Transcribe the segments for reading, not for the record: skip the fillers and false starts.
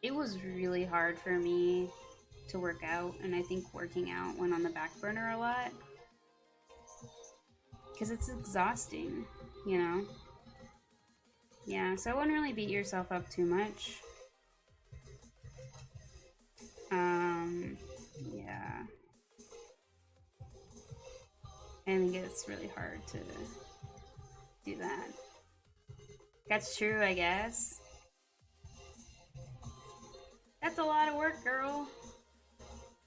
It was really hard for me to work out, and I think working out went on the back burner a lot because it's exhausting, you know? Yeah, so I wouldn't really beat yourself up too much. Um, yeah. I think it's really hard to do that. That's true, I guess. That's a lot of work, girl.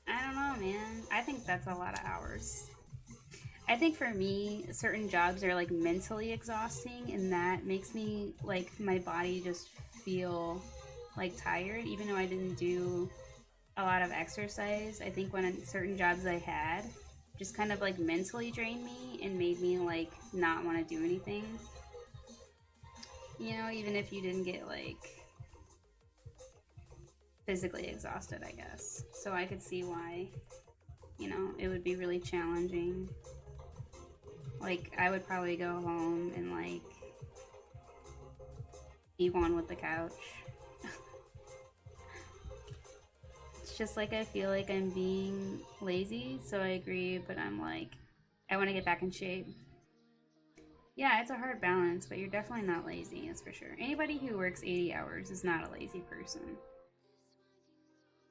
I don't know, man. I think that's a lot of hours. I think for me, certain jobs are like mentally exhausting, and that makes me like my body just feel like tired, even though I didn't do a lot of exercise. I think when certain jobs I had just kind of like mentally drained me and made me like not want to do anything. You know, even if you didn't get like physically exhausted, I guess. So I could see why, you know, it would be really challenging. Like, I would probably go home and like be one with the couch. It's just like I feel like I'm being lazy, so I agree, but I'm like, I want to get back in shape. Yeah, it's a hard balance, but you're definitely not lazy, that's for sure. Anybody who works 80 hours is not a lazy person.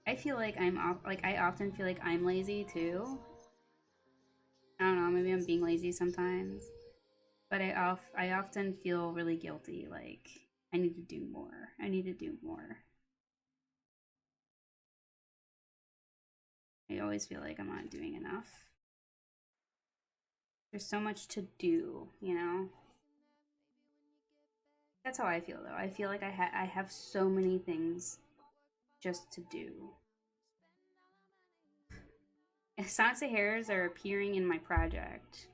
I feel like I often feel like I'm lazy too. I don't know, maybe I'm being lazy sometimes, but I often feel really guilty. Like I need to do more. I need to do more. I always feel like I'm not doing enough. There's so much to do, you know. That's how I feel though. I feel like I have so many things just to do. Sansa hairs are appearing in my project.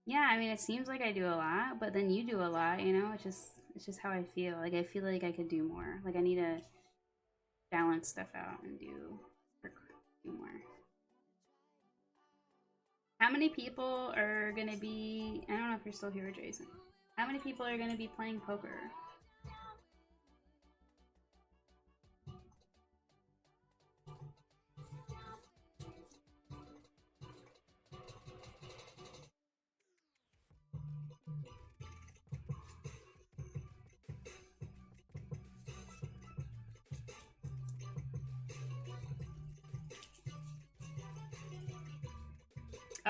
Yeah, I mean, it seems like I do a lot, but then you do a lot, you know? It's just how I feel. Like I feel like I could do more. Like I need to balance stuff out and do more. How many people are gonna be? I don't know if you're still here, Jason. How many people are gonna be playing poker?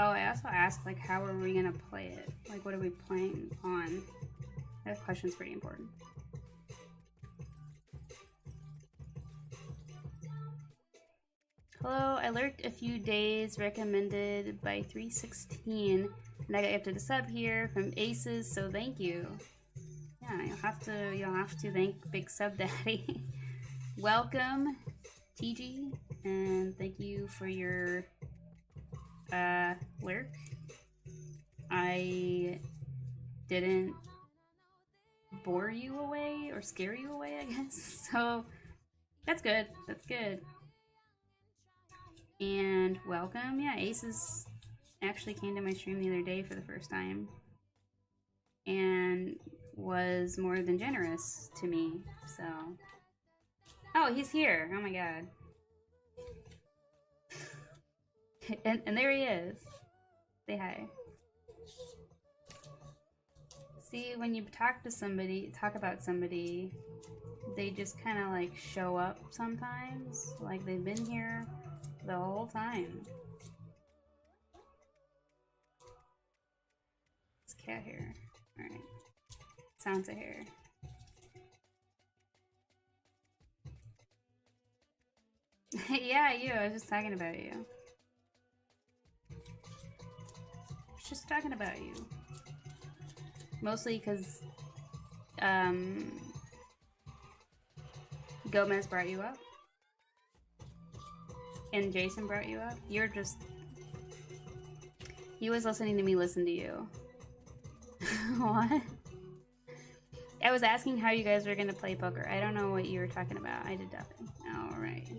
Oh, I also asked like, how are we gonna play it? Like, what are we playing on? That question's pretty important. Hello, I lurked a few days, recommended by 316, and I got up to the sub here from Aces, so thank you. Yeah, you'll have to thank Big Sub Daddy. Welcome, TG, and thank you for your lurk. I didn't bore you away or scare you away, I guess. So that's good. That's good. And welcome. Yeah, Aces actually came to my stream the other day for the first time and was more than generous to me. So, oh, he's here. Oh my god. And there he is. Say hi. See, when you talk about somebody, they just kind of like show up sometimes. Like they've been here the whole time. It's cat hair. Alright. Sansa hair. Yeah, you. I was just talking about you. I was just talking about you. Mostly because Gomez brought you up. And Jason brought you up. You're just... He was listening to me listen to you. What? I was asking how you guys were gonna play poker. I don't know what you were talking about. I did nothing. Alright.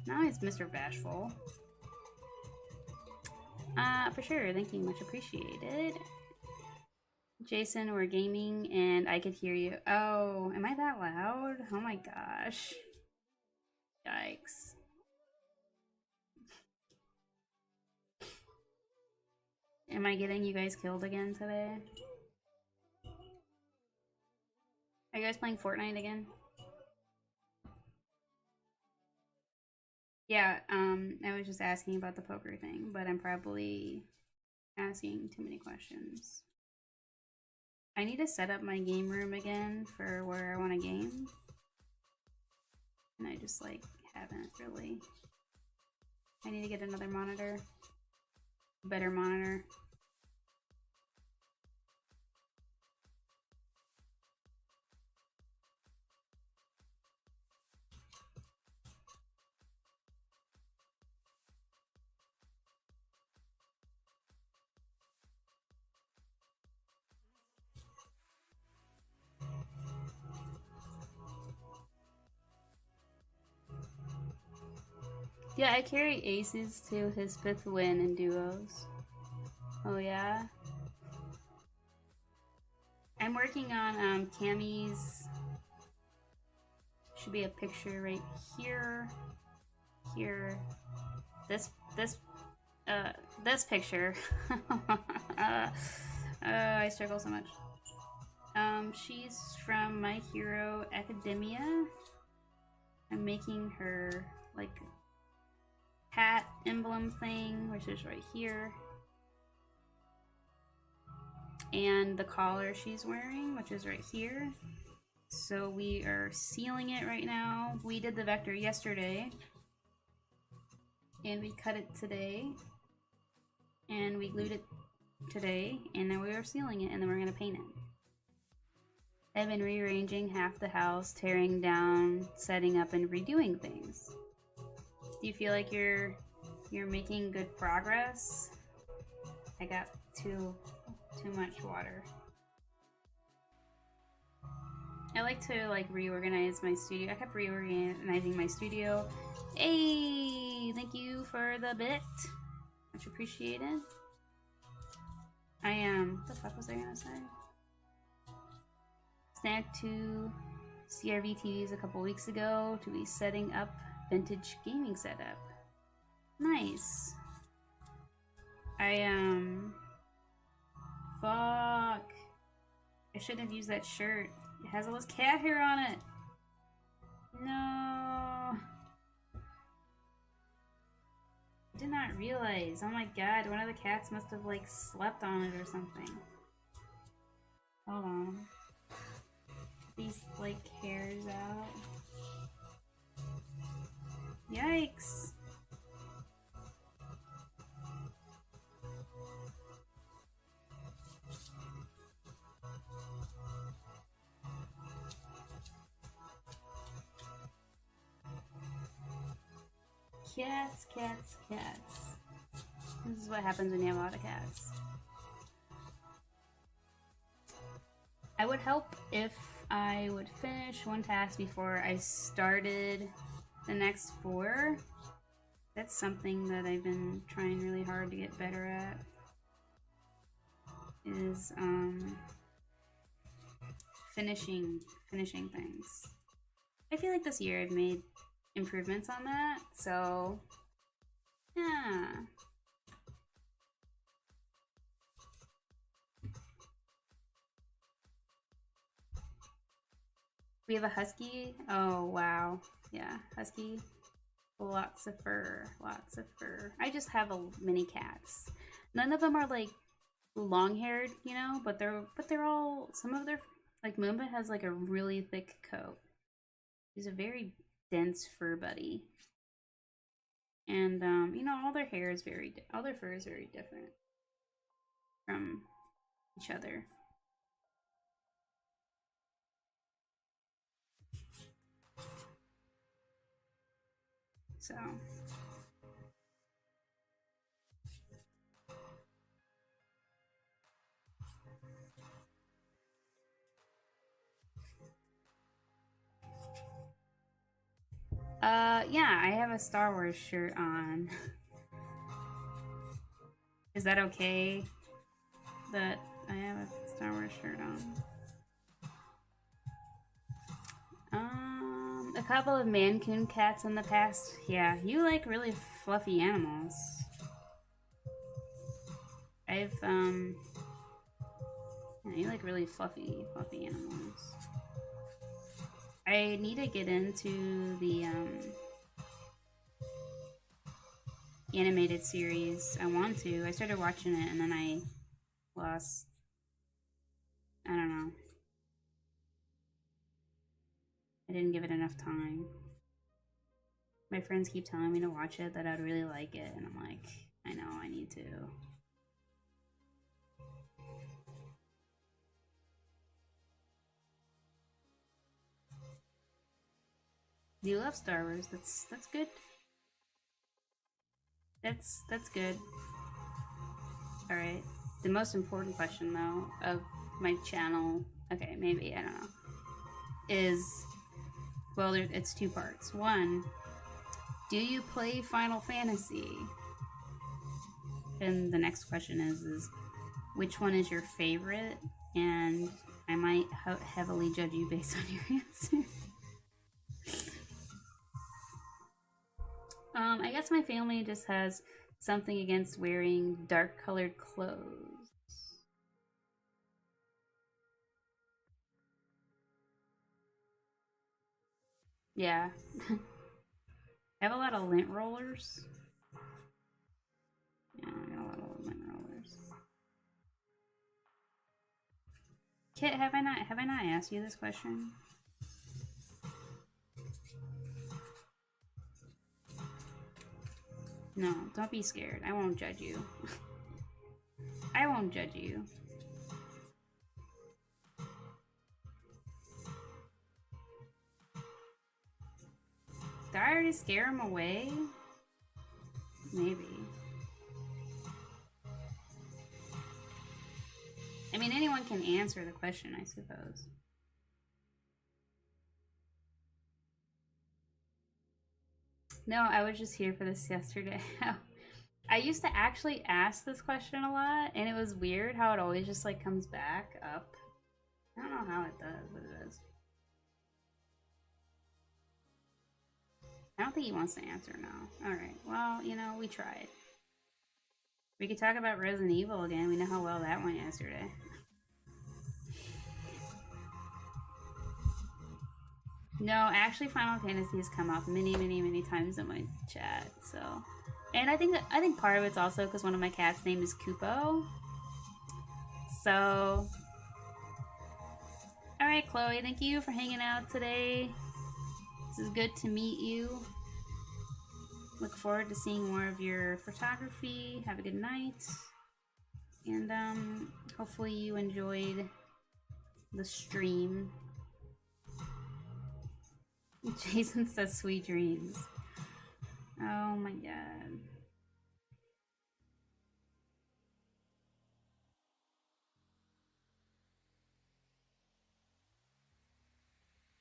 Now it's Mr. Bashful. For sure. Thank you. Much appreciated. Jason, we're gaming and I could hear you. Oh, am I that loud? Oh my gosh. Yikes. Am I getting you guys killed again today? Are you guys playing Fortnite again? Yeah, I was just asking about the poker thing, but I'm probably asking too many questions. I need to set up my game room again for where I want to game. And I just, like, haven't really. I need to get another monitor. A better monitor. Yeah, I carry aces to his 5th win in duos. Oh yeah? I'm working on Cammy's. Should be a picture right here. Here. This picture. I struggle so much. She's from My Hero Academia. I'm making her like hat emblem thing, which is right here. And the collar she's wearing, which is right here. So we are sealing it right now. We did the vector yesterday. And we cut it today. And we glued it today. And now we are sealing it, and then we're gonna paint it. I've been rearranging half the house, tearing down, setting up, and redoing things. Do you feel like you're making good progress? I got too much water. I like to like reorganize my studio. I kept reorganizing my studio. Hey, thank you for the bit. Much appreciated. I am. What the fuck was I gonna say? Snagged 2 CRV TVs a couple weeks ago to be setting up vintage gaming setup. Nice. Fuck. I shouldn't have used that shirt. It has all this cat hair on it. No. I did not realize. Oh my god, one of the cats must have like slept on it or something. Hold on. These like hairs out. Yikes. Cats, cats, cats. This is what happens when you have a lot of cats. I would help if I would finish one task before I started the next 4. That's something that I've been trying really hard to get better at. Is finishing things. I feel like this year I've made improvements on that, so yeah. We have a husky. Oh wow, yeah, husky. Lots of fur, lots of fur. I just have many cats. None of them are like long-haired, you know, but they're all, some of their, like Moomba has like a really thick coat. He's a very dense fur buddy. And you know, all their fur is very different from each other. So yeah, I have a Star Wars shirt on. Is that okay? That I have a Star Wars shirt on. A couple of Mancoon cats in the past. Yeah, you like really fluffy animals. Yeah, you like really fluffy animals. I need to get into the, animated series. I want to. I started watching it and then I lost. I don't know. I didn't give it enough time. My friends keep telling me to watch it, that I'd really like it, and I'm like, I know, I need to. Do you love Star Wars? That's good. That's good. All right. The most important question though of my channel, okay, maybe, I don't know, is, well, it's two parts. One, do you play Final Fantasy? And the next question is which one is your favorite? And I might heavily judge you based on your answer. I guess my family just has something against wearing dark colored clothes. Yeah. I have a lot of lint rollers. Yeah, I got a lot of lint rollers. Kit, have I not asked you this question? No, don't be scared. I won't judge you. I won't judge you. Did I already scare him away? Maybe. I mean, anyone can answer the question, I suppose. No, I was just here for this yesterday. I used to actually ask this question a lot, and it was weird how it always just like comes back up. I don't know how it does, but it does. I don't think he wants to answer now. Alright, well, you know, we tried. We could talk about Resident Evil again. We know how well that went yesterday. No, actually Final Fantasy has come up many times in my chat, so. And I think part of it's also because one of my cats' name is Kupo. So. Alright, Chloe, thank you for hanging out today. This is good to meet you. Look forward to seeing more of your photography. Have a good night. And hopefully you enjoyed the stream. Jason says sweet dreams. Oh my god.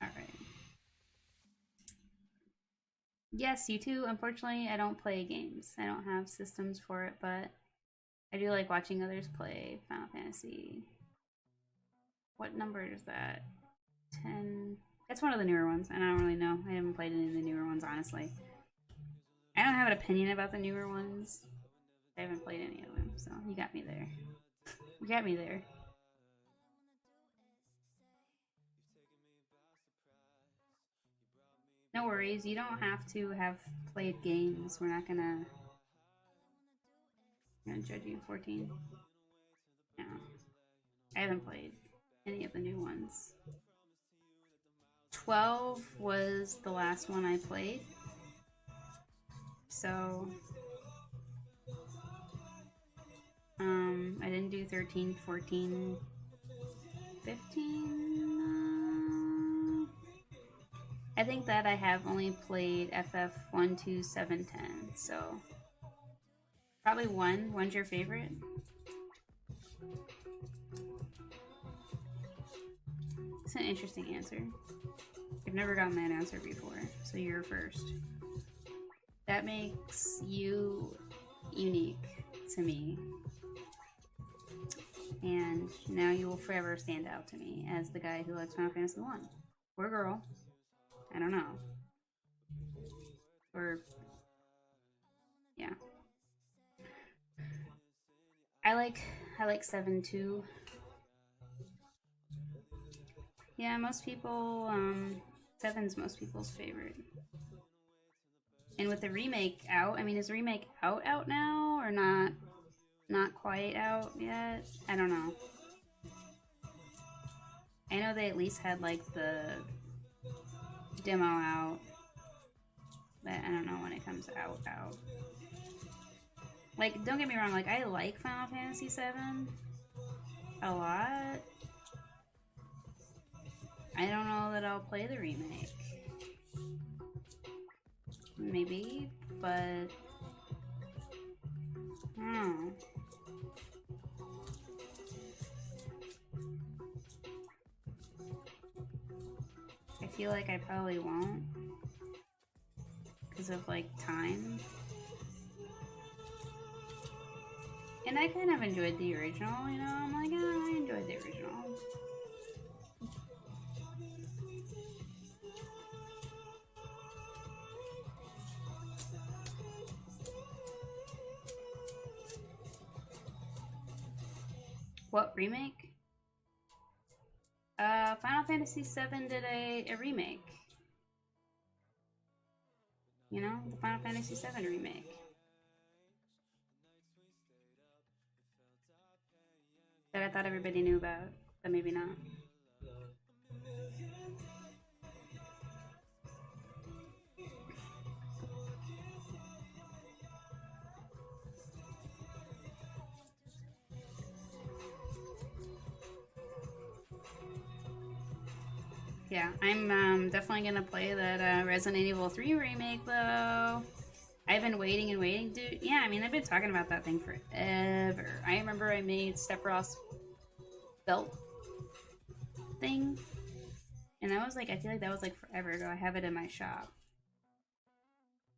Alright. Yes, you too. Unfortunately, I don't play games. I don't have systems for it, but I do like watching others play Final Fantasy. What number is that? 10. That's one of the newer ones, and I don't really know. I haven't played any of the newer ones, honestly. I don't have an opinion about the newer ones. I haven't played any of them, so you got me there. You got me there. No worries, you don't have to have played games. We're not gonna judge you. 14. No. I haven't played any of the new ones. 12 was the last one I played. So I didn't do 13, 14, 15. I think that I have only played FF 1, 2, 7, 10. So probably 1. 1's your favorite? It's an interesting answer. I've never gotten that answer before, so you're first. That makes you unique to me. And now you will forever stand out to me as the guy who likes Final Fantasy 1. Or girl. I don't know. Or, yeah. I like 7 too. Yeah, most people, 7's most people's favorite. And with the remake out, I mean, is the remake out now or not? Not quite out yet? I don't know. I know they at least had like the demo out, but I don't know when it comes out. Like, don't get me wrong, like I like Final Fantasy 7 a lot. I don't know that I'll play the remake. Maybe, but I don't know. I feel like I probably won't because of like time. And I kind of enjoyed the original, you know? I'm like, oh, I enjoyed the original. What remake? Final Fantasy VII did a remake. You know, the Final Fantasy VII remake. That I thought everybody knew about, but maybe not. Yeah, I'm definitely gonna play that Resident Evil 3 remake though. I've been waiting and waiting, dude. Yeah, I mean, I've been talking about that thing forever. I remember I made Sephiroth's belt thing, and that was like, I feel like that was like forever ago. I have it in my shop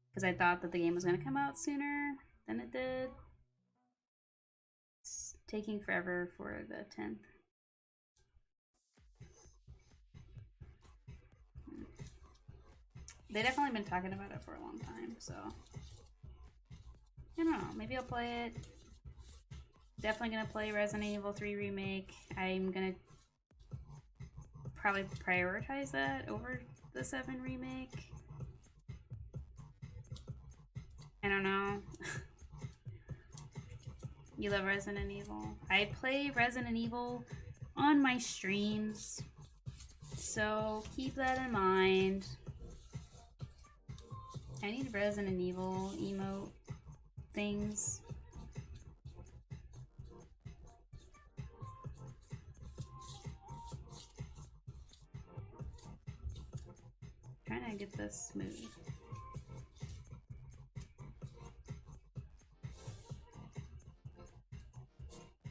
because I thought that the game was gonna come out sooner than it did. It's taking forever for the 10th. They definitely been talking about it for a long time, so I don't know. Maybe I'll play it. Definitely gonna play Resident Evil 3 remake. I'm gonna probably prioritize that over the 7 remake. I don't know. You love Resident Evil. I play Resident Evil on my streams, so keep that in mind. I need Resident Evil emote things. Trying to get this smooth.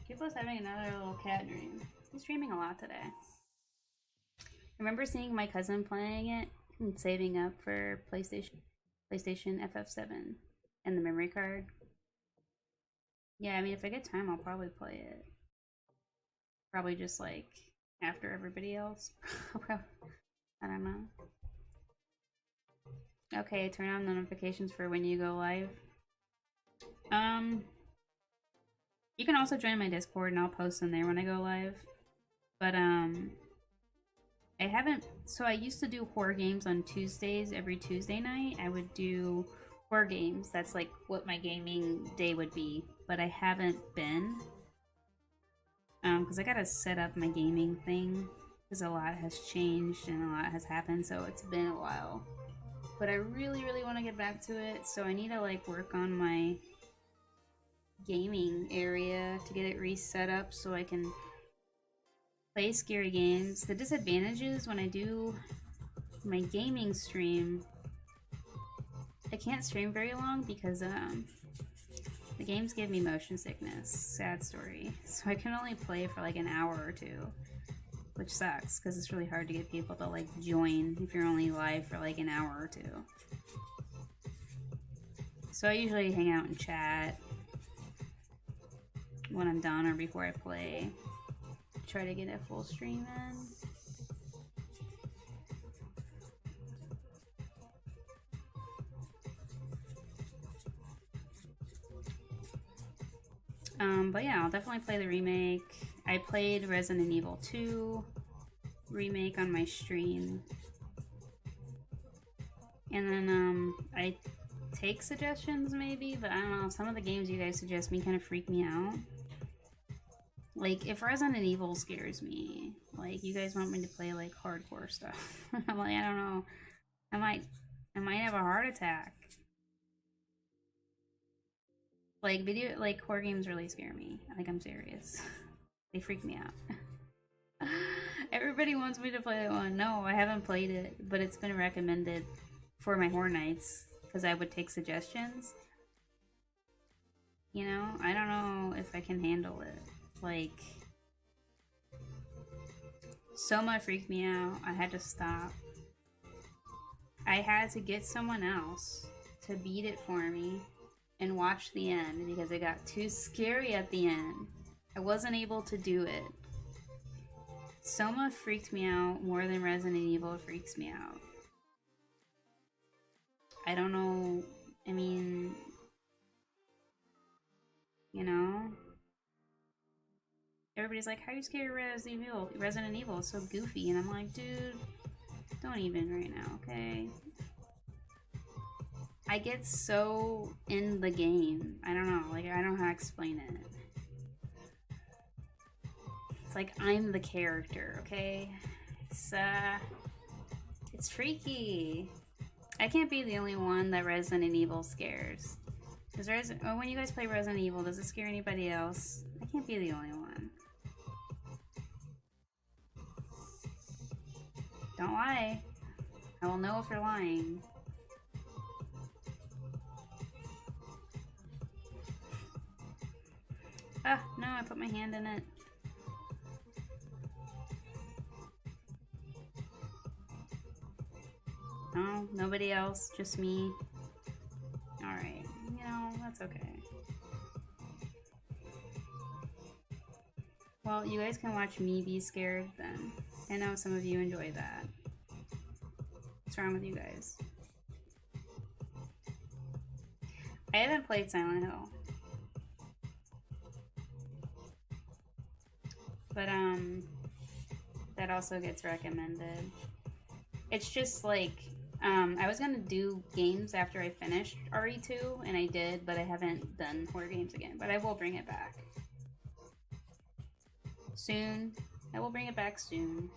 Kippo's having another little cat dream. He's dreaming a lot today. I remember seeing my cousin playing it and saving up for PlayStation FF7 and the memory card. Yeah, I mean, if I get time, I'll probably play it. Probably just like after everybody else. I don't know. Okay, turn on notifications for when you go live. You can also join my Discord and I'll post them there when I go live. But I haven't, so I used to do horror games on Tuesdays. Every Tuesday night I would do horror games. That's like what my gaming day would be, but I haven't been because I gotta set up my gaming thing because a lot has changed and a lot has happened, so it's been a while. But I really want to get back to it, so I need to like work on my gaming area to get it reset up so I can play scary games. The disadvantage is when I do my gaming stream, I can't stream very long because the games give me motion sickness. Sad story. So I can only play for like an hour or two, which sucks because it's really hard to get people to like join if you're only live for like an hour or two. So I usually hang out and chat when I'm done or before I play. Try to get a full stream in. But yeah, I'll definitely play the remake. I played Resident Evil 2 remake on my stream. And then I take suggestions maybe, but I don't know, some of the games you guys suggest me kind of freak me out. Like, if Resident Evil scares me, like, you guys want me to play, like, hardcore stuff. I'm like, I don't know. I might have a heart attack. Like, horror games really scare me. Like, I'm serious. They freak me out. Everybody wants me to play that one. No, I haven't played it, but it's been recommended for my horror nights, because I would take suggestions. You know, I don't know if I can handle it. Like, Soma freaked me out. I had to stop. I had to get someone else to beat it for me and watch the end because it got too scary at the end. I wasn't able to do it. Soma freaked me out more than Resident Evil freaks me out. I don't know. I mean, you know? Everybody's like, how are you scared of Resident Evil? Resident Evil is so goofy. And I'm like, dude, don't even right now, okay? I get so in the game. I don't know. Like, I don't know how to explain it. It's like I'm the character, okay? It's freaky. I can't be the only one that Resident Evil scares. When you guys play Resident Evil, does it scare anybody else? I can't be the only one. Don't lie. I will know if you're lying. Ah, no, I put my hand in it. No, nobody else, just me. Alright, you know, that's okay. Well, you guys can watch me be scared then. I know some of you enjoy that. What's wrong with you guys? I haven't played Silent Hill. But, that also gets recommended. It's just like, I was gonna do games after I finished RE2, and I did, but I haven't done horror games again. But I will bring it back. Soon. I will bring it back soon.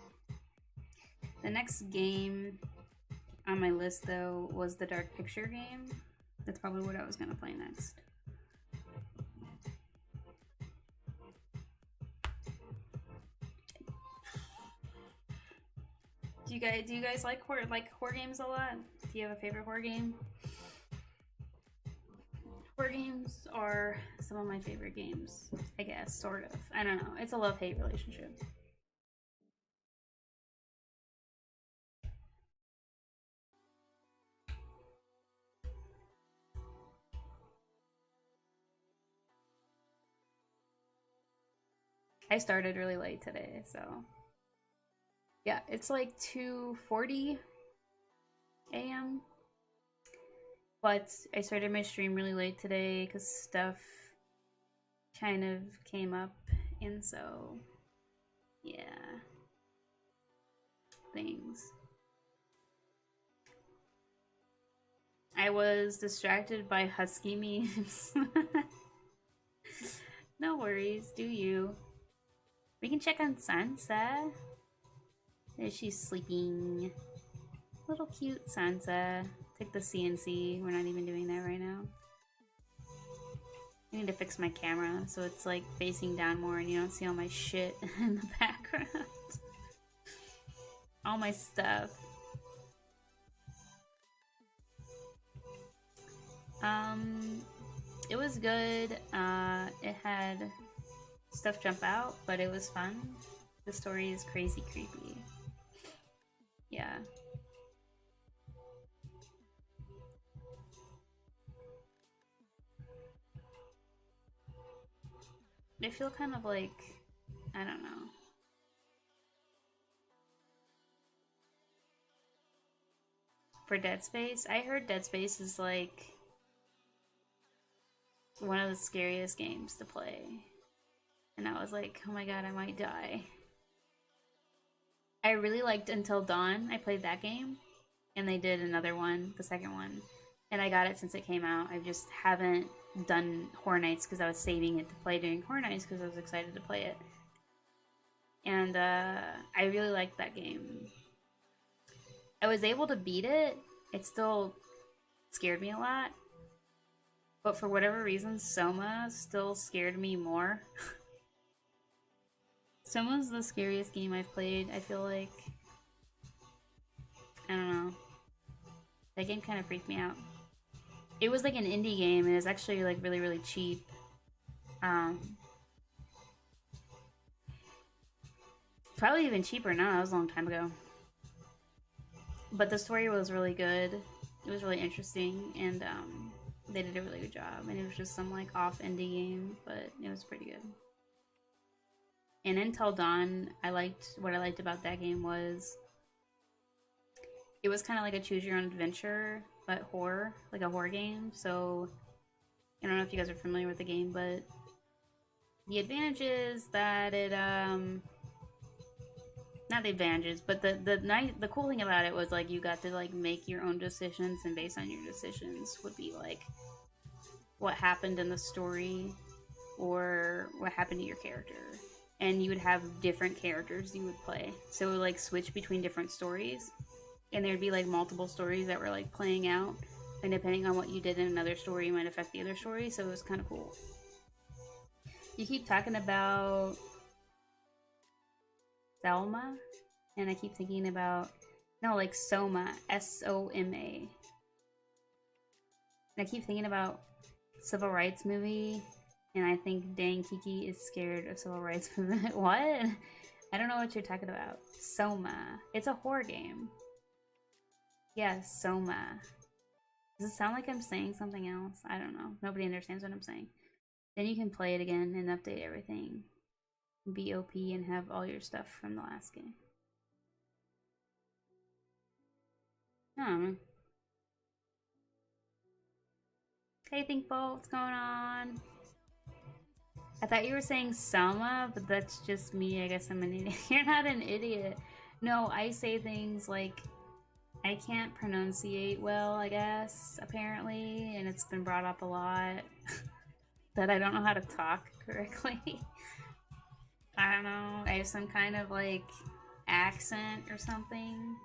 The next game on my list, though, was the Dark Picture game. That's probably what I was gonna play next. Do you guys like horror games a lot? Do you have a favorite horror game? Horror games are some of my favorite games, I guess, sort of. I don't know. It's a love-hate relationship. I started really late today, so yeah, it's like 2:40 a.m. But I started my stream really late today because stuff kind of came up, and so yeah, things. I was distracted by husky memes. No worries, do you? We can check on Sansa. There she's sleeping. Little cute Sansa. Take the CNC. We're not even doing that right now. I need to fix my camera so it's like facing down more and you don't see all my shit in the background. All my stuff. It was good. It had stuff jump out, but it was fun. The story is crazy creepy. Yeah. I feel kind of like, I don't know. For Dead Space, I heard Dead Space is like one of the scariest games to play. And I was like, oh my god, I might die. I really liked Until Dawn. I played that game. And they did another one, the second one. And I got it since it came out. I just haven't done Horror Nights because I was saving it to play during Horror Nights because I was excited to play it. And I really liked that game. I was able to beat it. It still scared me a lot. But for whatever reason, Soma still scared me more. Soma's the scariest game I've played, I feel like. I don't know. That game kind of freaked me out. It was like an indie game, and it was actually like really, really cheap. Probably even cheaper now. That was a long time ago. But the story was really good. It was really interesting, and they did a really good job. And it was just some like off indie game, but it was pretty good. And Until Dawn, what I liked about that game was it was kind of like a choose your own adventure, but horror, like a horror game. So I don't know if you guys are familiar with the game, but the advantage is that it not the advantages, but the cool thing about it was like you got to like make your own decisions, and based on your decisions would be like what happened in the story or what happened to your character. And you would have different characters you would play. So it would like switch between different stories. And there'd be like multiple stories that were like playing out. And depending on what you did in another story might affect the other story. So it was kind of cool. You keep talking about Selma. And I keep thinking about, no, like Soma. S-O-M-A. And I keep thinking about civil rights movie. And I think dang Kiki is scared of civil rights movement. What? I don't know what you're talking about. Soma. It's a horror game. Yeah, Soma. Does it sound like I'm saying something else? I don't know. Nobody understands what I'm saying. Then you can play it again and update everything. Be OP and have all your stuff from the last game. I don't know. Hey, Thinkball, what's going on? I thought you were saying Selma, but that's just me. I guess I'm an idiot. You're not an idiot. No, I say things like I can't pronunciate well, I guess, apparently, and it's been brought up a lot that I don't know how to talk correctly. I don't know. I have some kind of like accent or something,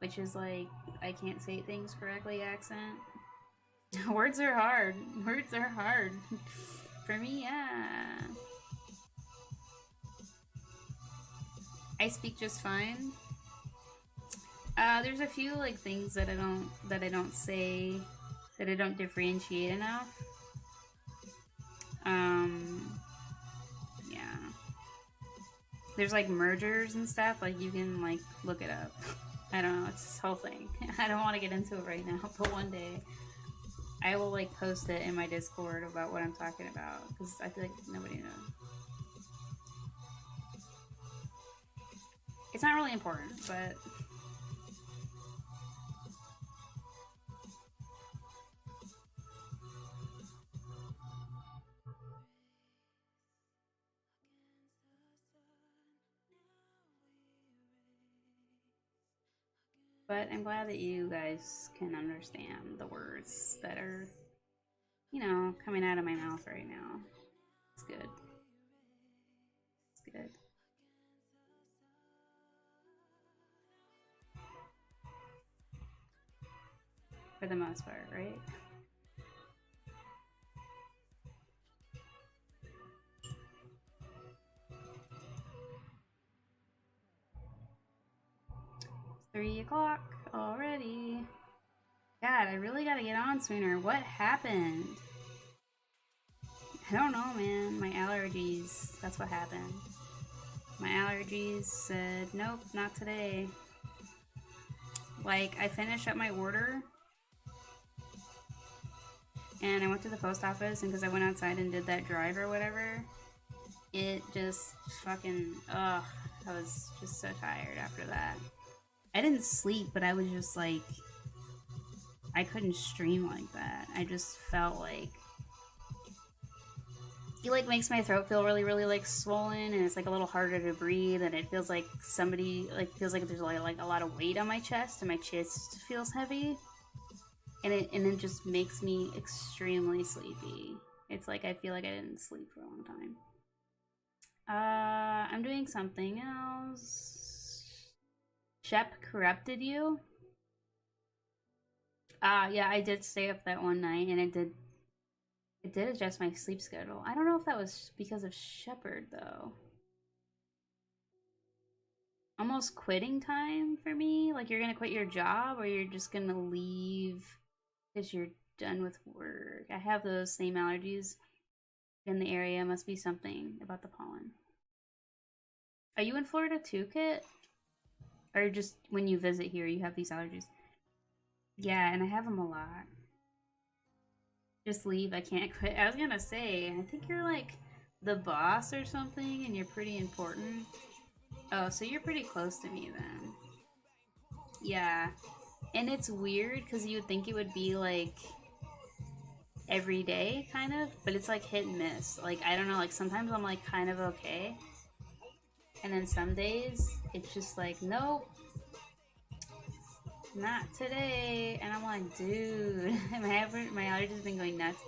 which is like I can't say things correctly accent. Words are hard. Words are hard. For me, yeah. I speak just fine. There's a few like things that I don't say, that I don't differentiate enough. Yeah. There's like mergers and stuff, like you can like look it up. I don't know, it's this whole thing. I don't want to get into it right now, but one day I will like post it in my Discord about what I'm talking about, because I feel like nobody knows. It's not really important, but I'm glad that you guys can understand the words that are, you know, coming out of my mouth right now. It's good. It's good. For the most part, right? It's 3 o'clock already. God, I really gotta get on sooner. What happened? I don't know, man. My allergies. That's what happened. My allergies said, nope, not today. Like, I finished up my order. And I went to the post office, and because I went outside and did that drive or whatever, it just fucking, ugh, I was just so tired after that. I didn't sleep, but I was just like, I couldn't stream like that. I just felt like it like makes my throat feel really, really like swollen, and it's like a little harder to breathe, and it feels like somebody like feels like there's like a lot of weight on my chest, and my chest feels heavy, and it just makes me extremely sleepy. It's like I feel like I didn't sleep for a long time. I'm doing something else. Shep corrupted you? Yeah, I did stay up that one night, and it did adjust my sleep schedule. I don't know if that was because of Shepard though. Almost quitting time for me? Like you're gonna quit your job, or you're just gonna leave because you're done with work? I have those same allergies in the area. Must be something about the pollen. Are you in Florida too, Kit? Or just when you visit here, you have these allergies? Yeah, and I have them a lot. Just leave. I can't quit. I was gonna say, I think you're like the boss or something, and you're pretty important. Oh, so you're pretty close to me then. Yeah. And it's weird because you would think it would be like every day, kind of, but it's like hit and miss. Like, I don't know, like sometimes I'm like kind of okay. And then some days it's just like, nope, not today. And I'm like, dude, my allergies been going nuts.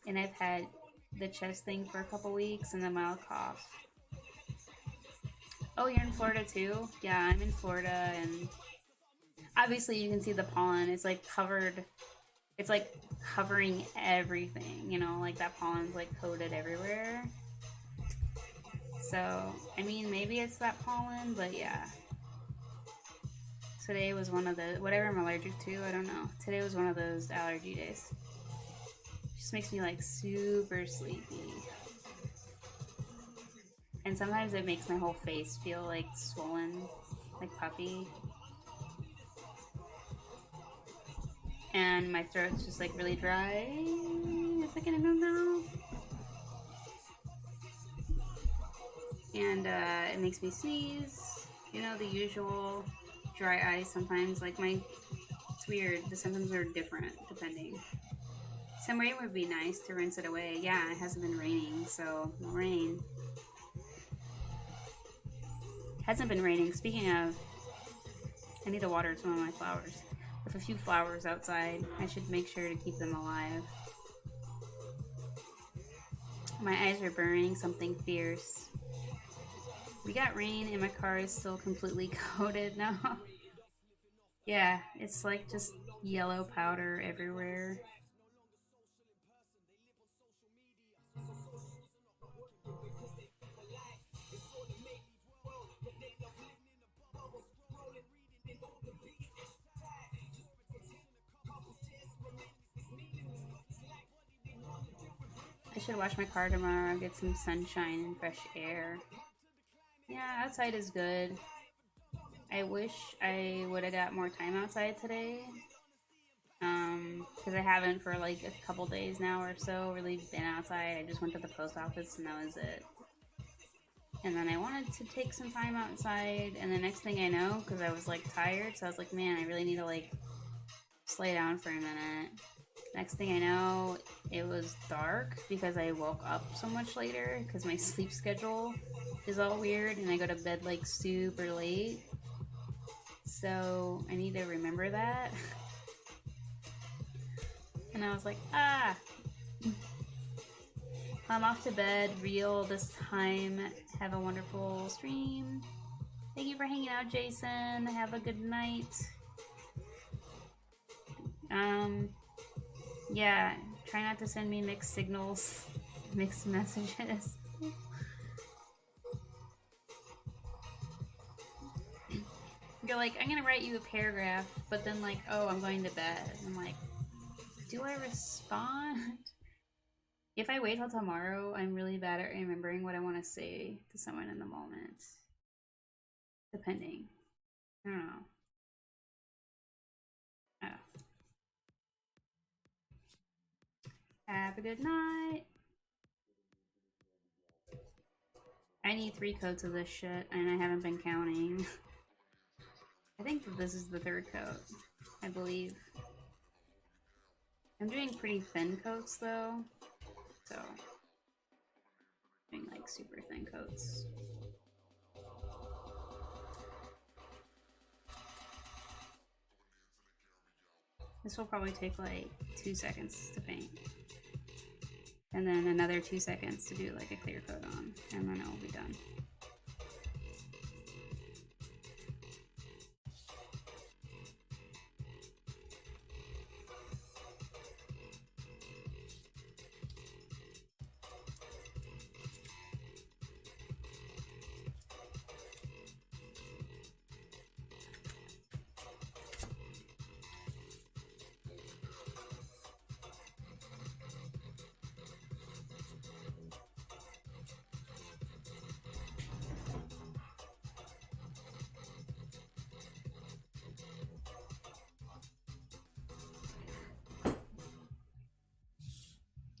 And I've had the chest thing for a couple weeks and a mild cough. Oh, you're in Florida too? Yeah, I'm in Florida, and obviously you can see the pollen. It's like covered. It's like covering everything. You know, like that pollen's like coated everywhere. So I mean, maybe it's that pollen, but yeah. Today was one of the whatever I'm allergic to. I don't know. Today was one of those allergy days. Just makes me like super sleepy. And sometimes it makes my whole face feel like swollen, like puffy. And my throat's just like really dry. Is it gonna go now? And it makes me sneeze. You know, the usual dry eyes sometimes. Like it's weird. The symptoms are different depending. Some rain would be nice to rinse it away. Yeah, it hasn't been raining, so no rain. Hasn't been raining. Speaking of, I need to water some of my flowers. With a few flowers outside, I should make sure to keep them alive. My eyes are burning something fierce. We got rain and my car is still completely coated now. Yeah, it's like just yellow powder everywhere. I should wash my car tomorrow, get some sunshine and fresh air. Yeah, outside is good. I wish I would have got more time outside today. Because I haven't for like a couple days now or so really been outside. I just went to the post office and that was it. And then I wanted to take some time outside, and the next thing I know, because I was like tired, so I was like, man, I really need to like lay down for a minute. Next thing I know, it was dark because I woke up so much later because my sleep schedule is all weird and I go to bed like super late. So I need to remember that. And I was like, I'm off to bed real this time. Have a wonderful stream. Thank you for hanging out, Jason. Have a good night. Yeah, try not to send me mixed signals, mixed messages. You're like, I'm gonna write you a paragraph, but then like, oh, I'm going to bed. I'm like, do I respond? If I wait till tomorrow, I'm really bad at remembering what I want to say to someone in the moment. Depending. I don't know. Oh. Have a good night. I need 3 coats of this shit, and I haven't been counting. I think that this is the 3rd coat, I believe. I'm doing pretty thin coats though, so doing like super thin coats. This will probably take like 2 seconds to paint. And then another 2 seconds to do like a clear coat on, and then it will be done.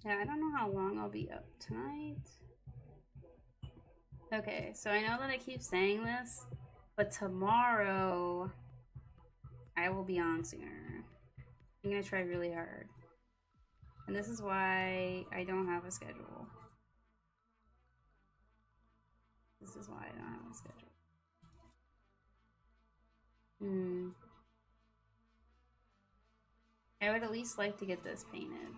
Yeah, I don't know how long I'll be up tonight. Okay, so I know that I keep saying this, but tomorrow I will be on sooner. I'm gonna try really hard. And this is why I don't have a schedule. This is why I don't have a schedule. I would at least like to get this painted.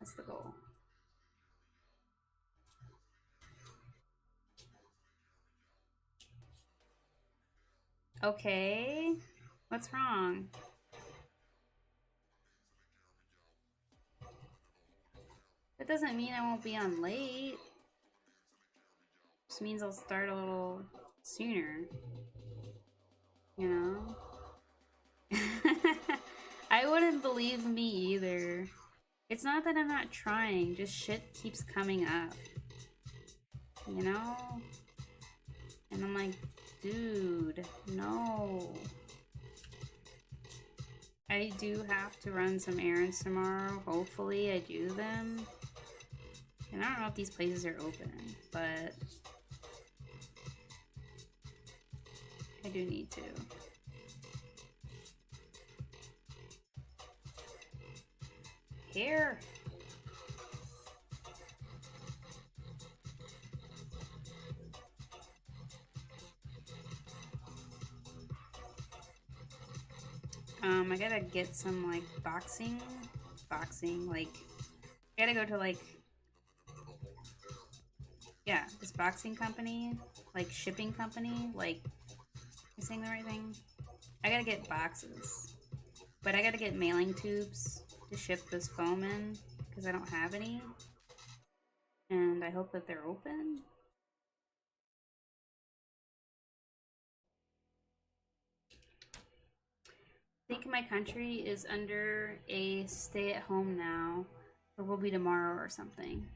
That's the goal. Okay. What's wrong? That doesn't mean I won't be on late. Just means I'll start a little sooner. You know? I wouldn't believe me either. It's not that I'm not trying, just shit keeps coming up. You know? And I'm like, dude, no. I do have to run some errands tomorrow. Hopefully I do them. And I don't know if these places are open, but I do need to. Here. I gotta get some like boxing, like I gotta go to like, yeah, this boxing company, like shipping company, like, am I saying the right thing? I gotta get boxes, but I gotta get mailing tubes to ship this foam in because I don't have any, and I hope that they're open. I think my country is under a stay-at-home now, or will be tomorrow or something.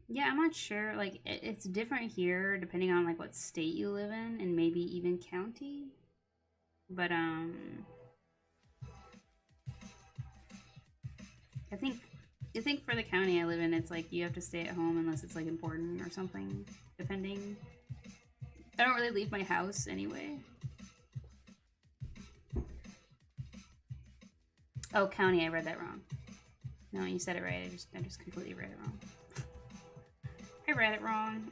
Yeah, I'm not sure. Like, it's different here depending on like what state you live in, and maybe even county. But I think for the county I live in, it's like you have to stay at home unless it's like important or something. Depending. I don't really leave my house anyway. Oh, county, I read that wrong. No, you said it right. I just completely read it wrong. I read it wrong.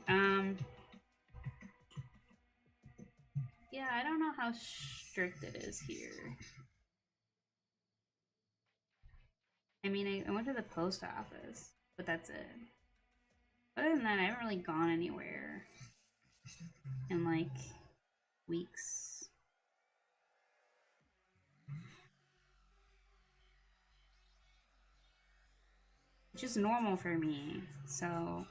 Yeah, I don't know how strict it is here. I mean, I went to the post office, but that's it. Other than that, I haven't really gone anywhere in like weeks. Which is normal for me, so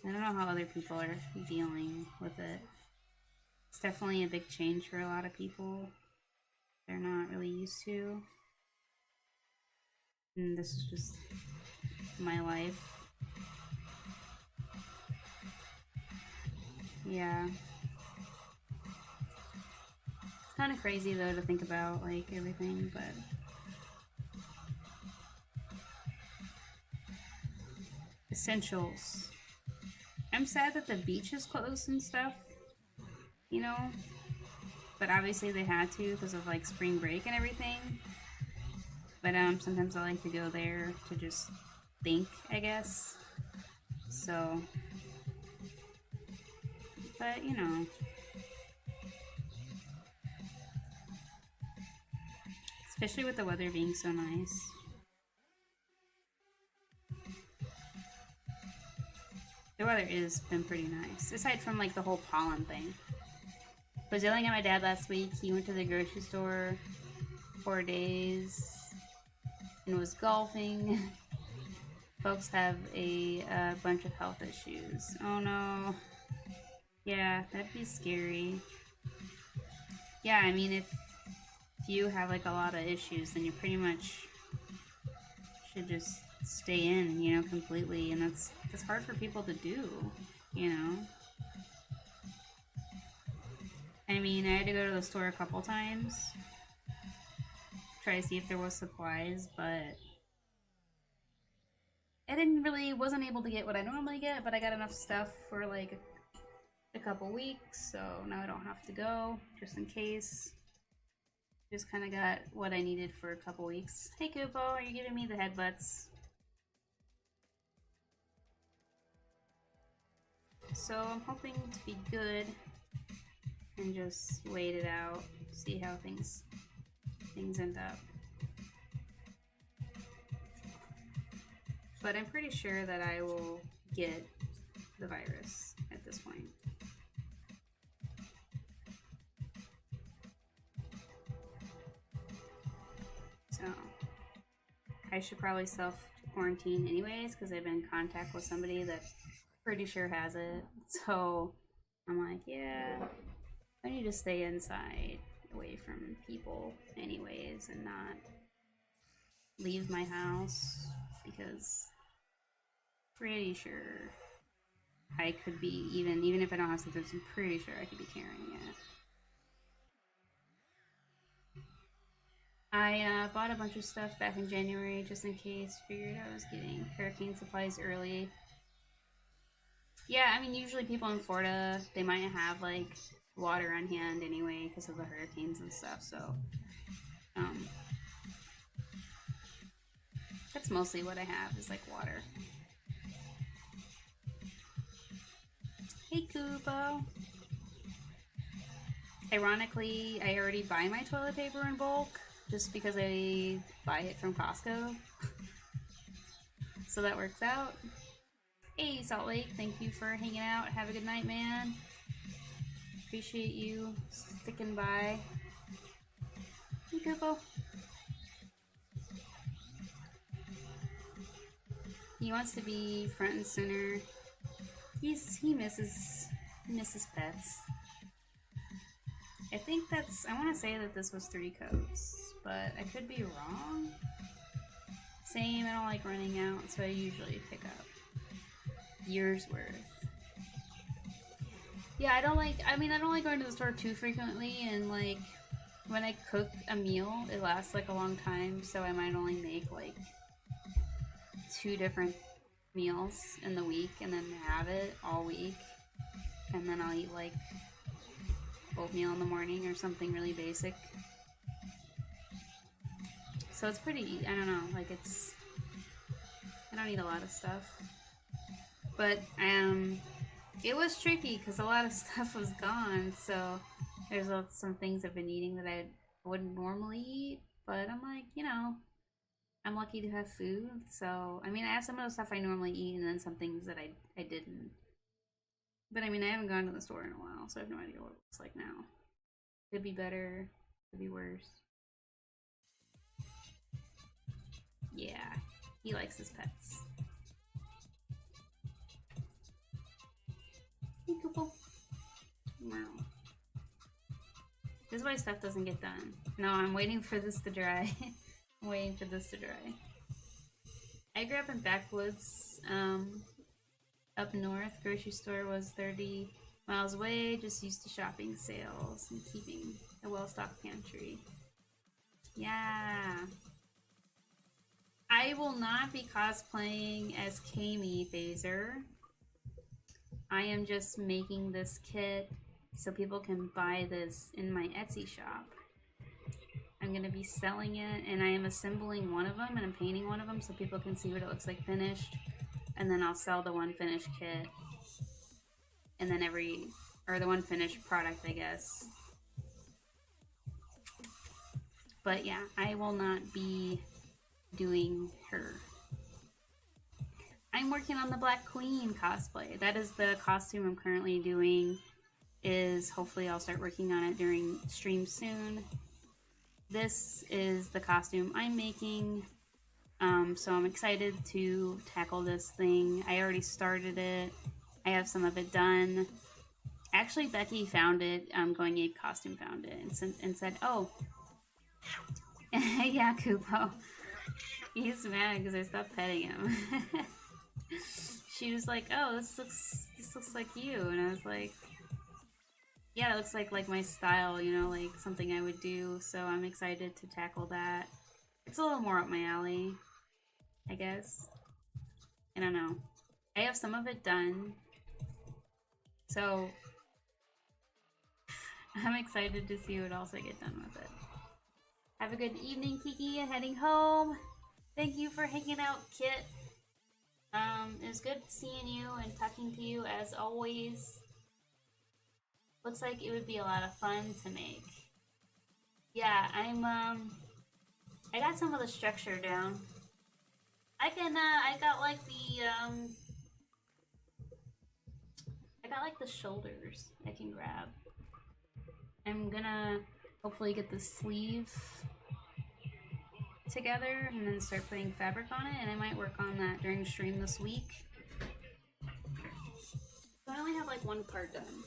I don't know how other people are dealing with it. It's definitely a big change for a lot of people. They're not really used to. And this is just my life. Yeah. kind of crazy though to think about like everything, but essentials. I'm sad that the beach is closed and stuff, you know, but obviously they had to because of like spring break and everything. But sometimes I like to go there to just think, I guess. So, but you know, especially with the weather being so nice. The weather has been pretty nice, aside from like the whole pollen thing. I was yelling at my dad last week. He went to the grocery store 4 days and was golfing. Folks have a bunch of health issues. Oh no. Yeah, that'd be scary. Yeah, I mean, if you have like a lot of issues, then you pretty much should just stay in, you know, completely, and that's hard for people to do, you know. I mean, I had to go to the store a couple times, try to see if there was supplies, but I wasn't able to get what I normally get, but I got enough stuff for like a couple weeks, so now I don't have to go, just in case. Just kind of got what I needed for a couple weeks. Hey Kupo, are you giving me the headbutts? So I'm hoping to be good and just wait it out, see how things end up. But I'm pretty sure that I will get the virus at this point. So I should probably self-quarantine anyways because I've been in contact with somebody that pretty sure has it. So I'm like, yeah, I need to stay inside away from people anyways and not leave my house because pretty sure I could be, even if I don't have symptoms, I'm pretty sure I could be carrying it. I bought a bunch of stuff back in January just in case. Figured I was getting hurricane supplies early. Yeah, I mean, usually people in Florida, they might have like water on hand anyway because of the hurricanes and stuff, so that's mostly what I have is like water. Hey Kubo. Ironically, I already buy my toilet paper in bulk just because I buy it from Costco. So that works out. Hey Salt Lake, thank you for hanging out. Have a good night, man. Appreciate you sticking by. Hey Kubo. He wants to be front and center. He misses pets. I think I want to say that this was 3 coats, but I could be wrong. Same, I don't like running out, so I usually pick up years worth. Yeah, I don't like going to the store too frequently, and like when I cook a meal, it lasts like a long time, so I might only make like 2 different meals in the week and then have it all week, and then I'll eat like oatmeal in the morning or something really basic. So it's pretty, I don't know, like I don't eat a lot of stuff. But it was tricky because a lot of stuff was gone, so there's some things I've been eating that I wouldn't normally eat, but I'm like, you know, I'm lucky to have food, so, I mean, I have some of the stuff I normally eat and then some things that I didn't. But I mean, I haven't gone to the store in a while, so I have no idea what it looks like now. Could be better, could be worse. Yeah, he likes his pets. Hey, Koopo. Wow. This is why stuff doesn't get done. No, I'm waiting for this to dry. I'm waiting for this to dry. I grew up in backwoods. Up north, grocery store was 30 Miles away, just used to shopping sales and keeping a well-stocked pantry. Yeah. I will not be cosplaying as Kami Phaser. I am just making this kit so people can buy this in my Etsy shop. I'm going to be selling it, and I am assembling one of them, and I'm painting one of them so people can see what it looks like finished. And then I'll sell the one finished kit. And then the one finished product, I guess. But yeah, I will not be doing her. I'm working on the Black Queen cosplay. That is the costume I'm currently doing. Hopefully I'll start working on it during stream soon. This is the costume I'm making. So I'm excited to tackle this thing. I already started it. I have some of it done. Actually, Becky found it. Going Ape Costume found it and said, "Oh, yeah, Kupo." He's mad because I stopped petting him. She was like, "Oh, this looks like you," and I was like, "Yeah, it looks like my style, you know, like something I would do." So I'm excited to tackle that. It's a little more up my alley, I guess. I don't know. I have some of it done, so I'm excited to see what else I get done with it. Have a good evening, Kiki. Heading home. Thank you for hanging out, Kit. It was good seeing you and talking to you as always. Looks like it would be a lot of fun to make. Yeah, I got some of the structure down. I got like the shoulders I can grab. I'm gonna hopefully get the sleeve together and then start putting fabric on it, and I might work on that during stream this week. So I only have like one part done.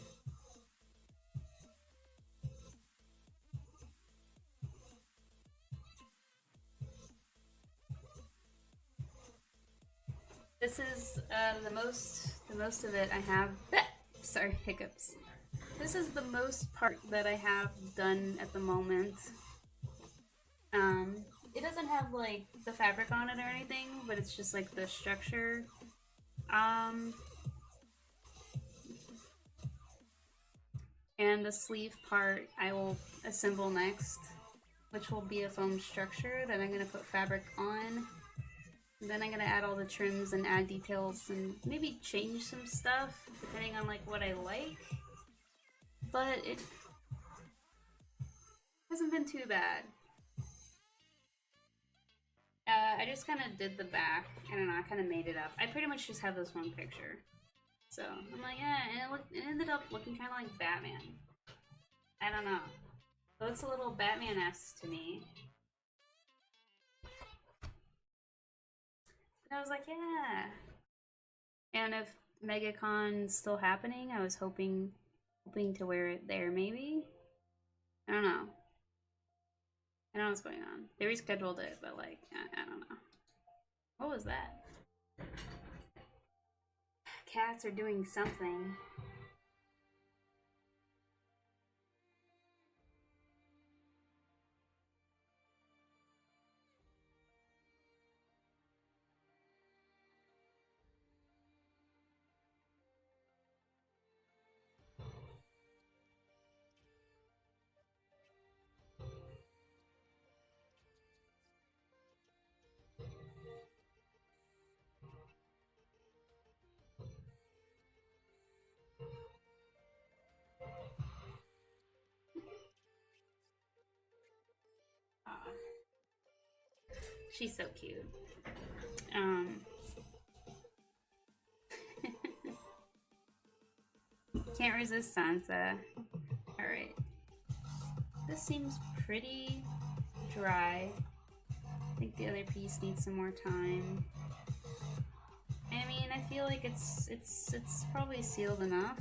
This is the most of it I have. Sorry, hiccups. This is the most part that I have done at the moment. It doesn't have like the fabric on it or anything, but it's just like the structure. And the sleeve part I will assemble next, which will be a foam structure that I'm gonna put fabric on. And then I'm gonna add all the trims and add details and maybe change some stuff depending on like what I like. But it hasn't been too bad. I just kind of did the back. I don't know, I kind of made it up. I pretty much just have this one picture. So, I'm like, yeah, and it ended up looking kind of like Batman. I don't know. It looks a little Batman-esque to me. And I was like, yeah. And if MegaCon's still happening, I was hoping to wear it there, maybe? I don't know. I don't know what's going on. They rescheduled it, but like, I don't know. What was that? Cats are doing something. She's so cute. Can't resist Sansa. Alright. This seems pretty dry. I think the other piece needs some more time. I mean, I feel like it's probably sealed enough.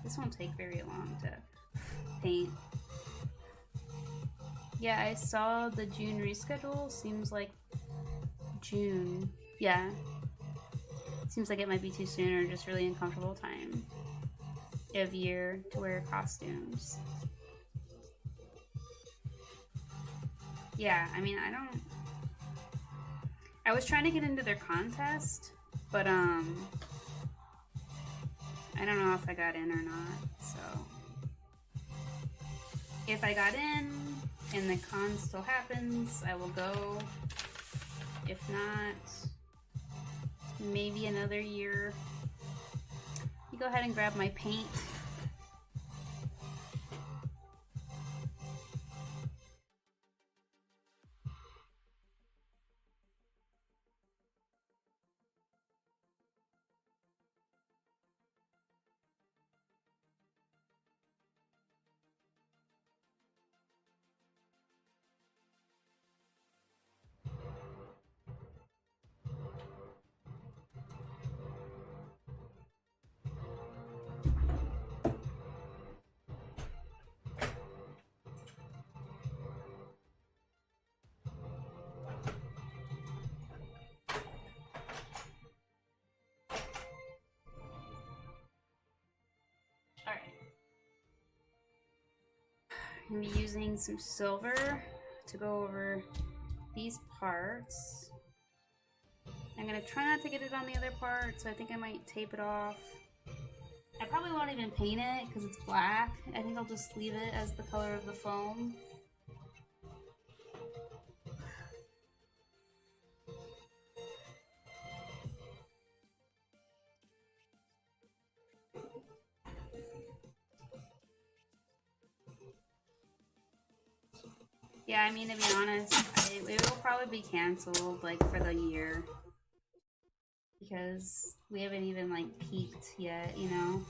This won't take very long to paint. Yeah, I saw the June reschedule. Seems like June. Yeah. Seems like it might be too soon or just really uncomfortable time. of year to wear costumes. Yeah, I mean, I was trying to get into their contest, but I don't know if I got in or not. So if I got in and the con still happens, I will go. If not, maybe another year. You go ahead and grab my paint. Alright. I'm going to be using some silver to go over these parts. I'm going to try not to get it on the other part, so I think I might tape it off. I probably won't even paint it because it's black. I think I'll just leave it as the color of the foam. Yeah, I mean, to be honest, it will probably be canceled, like, for the year. Because we haven't even, like, peaked yet, you know?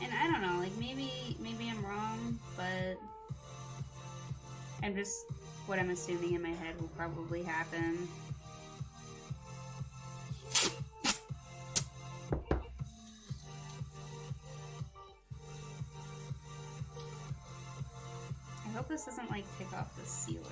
And I don't know, like, maybe I'm wrong, but what I'm assuming in my head will probably happen. I hope this doesn't, like, take off the sealant.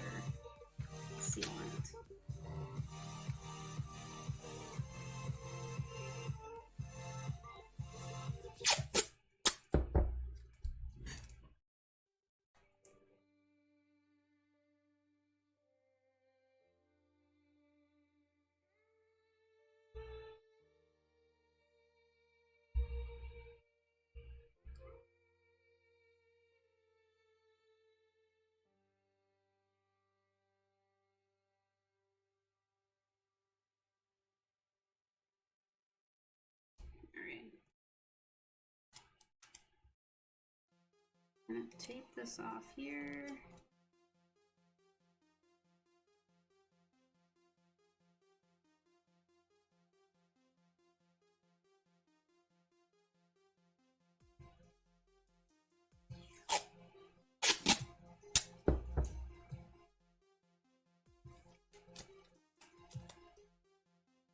Alright. I'm gonna tape this off here.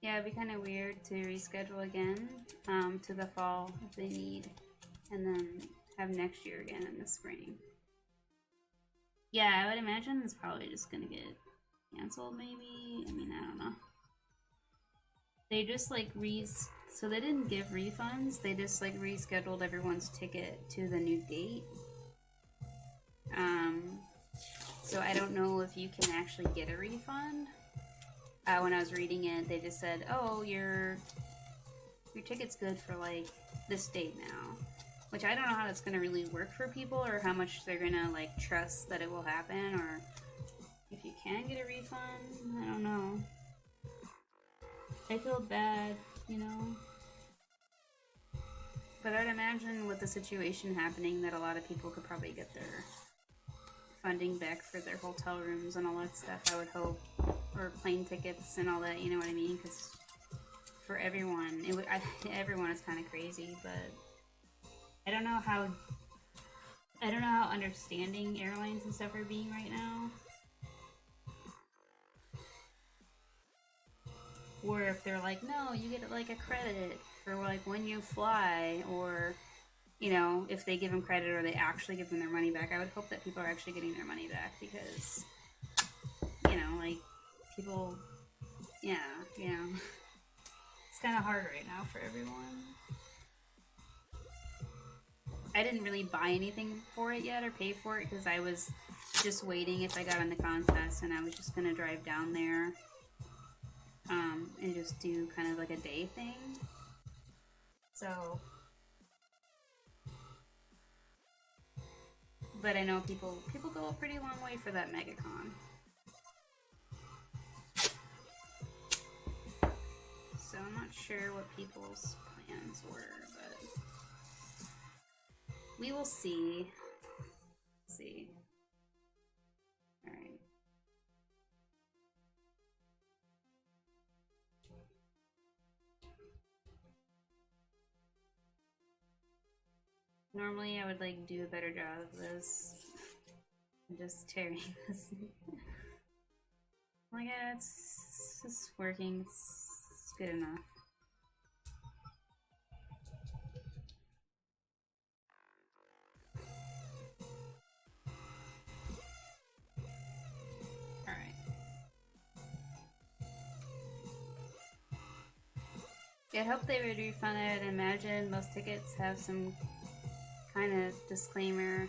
Yeah, it'd be kind of weird to reschedule again to the fall if they need, and then have next year again in the spring. Yeah, I would imagine it's probably just gonna get canceled, maybe. I mean, I don't know. They just like so they didn't give refunds. They just like rescheduled everyone's ticket to the new date. So I don't know if you can actually get a refund. When I was reading it, they just said, "Oh, your ticket's good for like this date now," which I don't know how that's gonna really work for people, or how much they're gonna like trust that it will happen, or if you can get a refund. I don't know. I feel bad, you know. But I'd imagine with the situation happening that a lot of people could probably get their funding back for their hotel rooms and all that stuff, I would hope. Or plane tickets and all that, you know what I mean? Because for everyone, everyone is kind of crazy, but I don't know how understanding airlines and stuff are being right now. Or if they're like, no, you get like a credit for like when you fly, or you know, if they give them credit or they actually give them their money back. I would hope that people are actually getting their money back, because you know, like people, yeah, you know, it's kind of hard right now for everyone. I didn't really buy anything for it yet or pay for it because I was just waiting if I got in the contest, and I was just gonna drive down there and just do kind of like a day thing. So, but I know people go a pretty long way for that MegaCon. So I'm not sure what people's plans were, but we will see. Let's see. All right. Normally I would like do a better job of this. I'm just tearing this. Like, yeah, it's just working. It's good enough. Alright. I'd hope they would refund it. Imagine most tickets have some kind of disclaimer.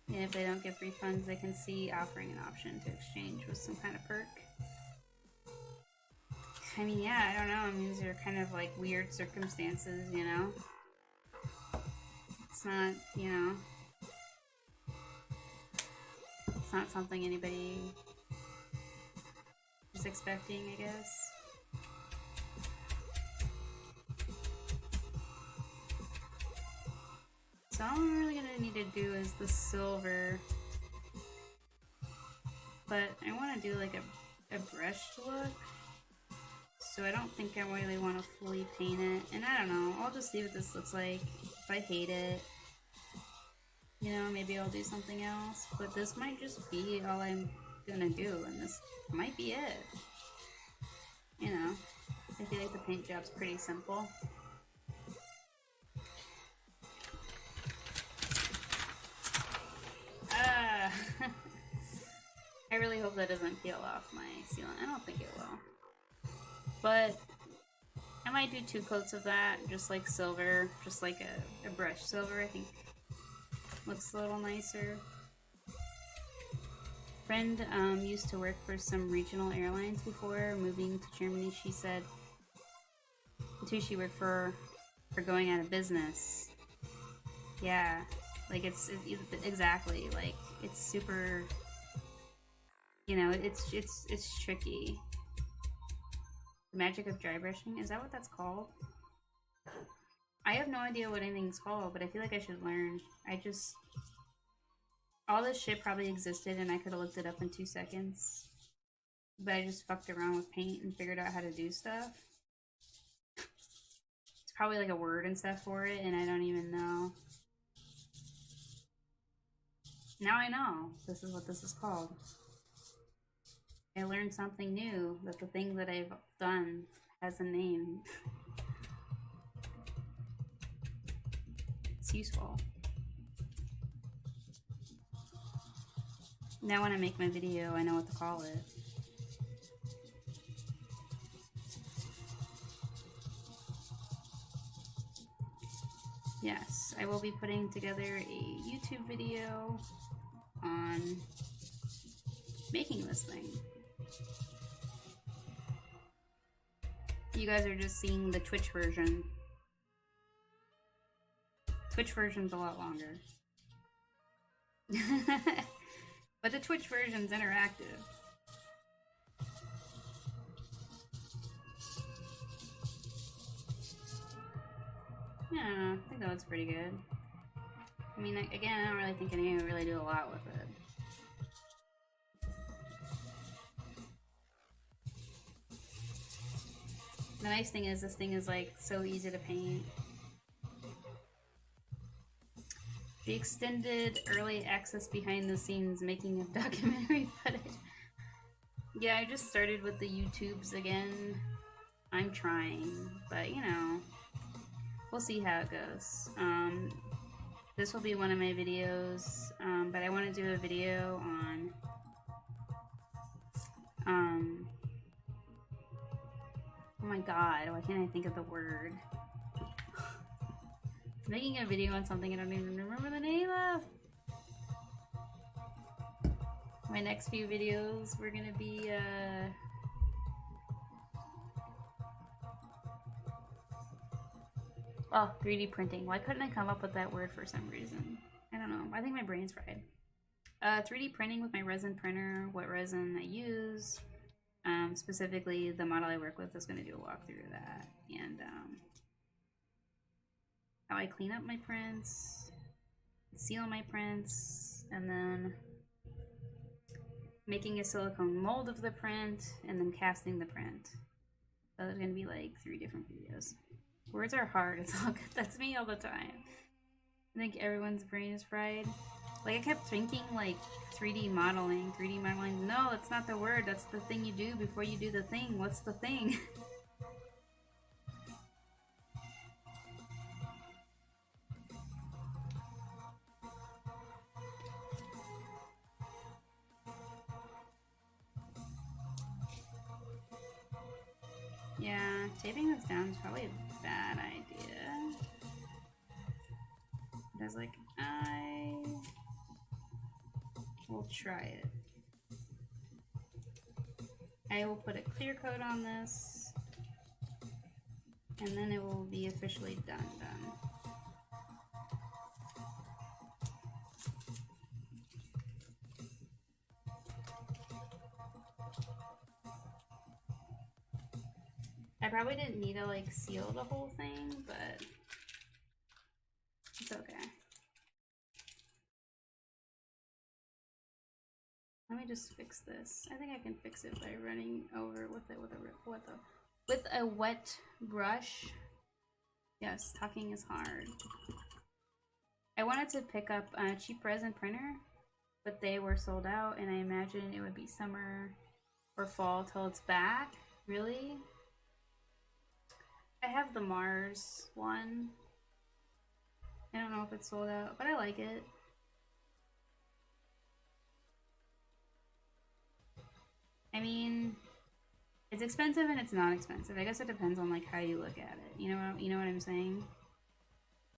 And if they don't give refunds, they can see offering an option to exchange with some kind of perk. I mean, yeah, I don't know. I mean, these are kind of like weird circumstances, you know? It's not, you know, it's not something anybody is expecting, I guess. So all I'm really gonna need to do is the silver. But I want to do like a brushed look. So I don't think I really want to fully paint it. And I don't know, I'll just see what this looks like. If I hate it, you know, maybe I'll do something else. But this might just be all I'm gonna do, and this might be it. You know, I feel like the paint job's pretty simple. I really hope that doesn't peel off my sealant. I don't think it will. But I might do 2 coats of that, just like silver, just like a brush silver, I think looks a little nicer. Friend used to work for some regional airlines before moving to Germany. She said until she worked for going out of business. Yeah, like it's exactly like it's super. You know, it's tricky. The magic of dry brushing, is that what that's called? I have no idea what anything's called, but I feel like I should learn. All this shit probably existed and I could have looked it up in 2 seconds. But I just fucked around with paint and figured out how to do stuff. It's probably like a word and stuff for it, and I don't even know. Now I know. This is what this is called. I learned something new, that the thing that I've done has a name. It's useful. Now when I make my video, I know what to call it. Yes, I will be putting together a YouTube video on making this thing. You guys are just seeing the Twitch version. Twitch version's a lot longer. But the Twitch version's interactive. Yeah, I think that looks pretty good. I mean, again, I don't really think I need to really do a lot with it. The nice thing is this thing is like so easy to paint. The extended early access behind the scenes making of documentary footage. Yeah, I just started with the YouTubes again. I'm trying, but you know, we'll see how it goes. This will be one of my videos, but I want to do a video on oh my god, why can't I think of the word? Making a video on something I don't even remember the name of. My next few videos, we're gonna be, oh, 3D printing. Why couldn't I come up with that word for some reason? I don't know. I think my brain's fried. 3D printing with my resin printer, what resin I use. Specifically, the model I work with is going to do a walkthrough of that. And how I clean up my prints, seal my prints, and then making a silicone mold of the print, and then casting the print. So there's going to be like 3 different videos. Words are hard. It's all good. That's me all the time. I think everyone's brain is fried. Like, I kept thinking, like, 3D modeling. 3D modeling. No, that's not the word. That's the thing you do before you do the thing. What's the thing? Yeah, taping this down is probably a bad idea. But I was like, I will try it. I will put a clear coat on this, and then it will be officially done. I probably didn't need to like seal the whole thing, but it's okay. Let me just fix this. I think I can fix it by running over with a wet brush. Yes, talking is hard. I wanted to pick up a cheap resin printer, but they were sold out, and I imagine it would be summer or fall till it's back. Really? I have the Mars one. I don't know if it's sold out, but I like it. I mean, it's expensive and it's not expensive. I guess it depends on like how you look at it. You know what I'm saying?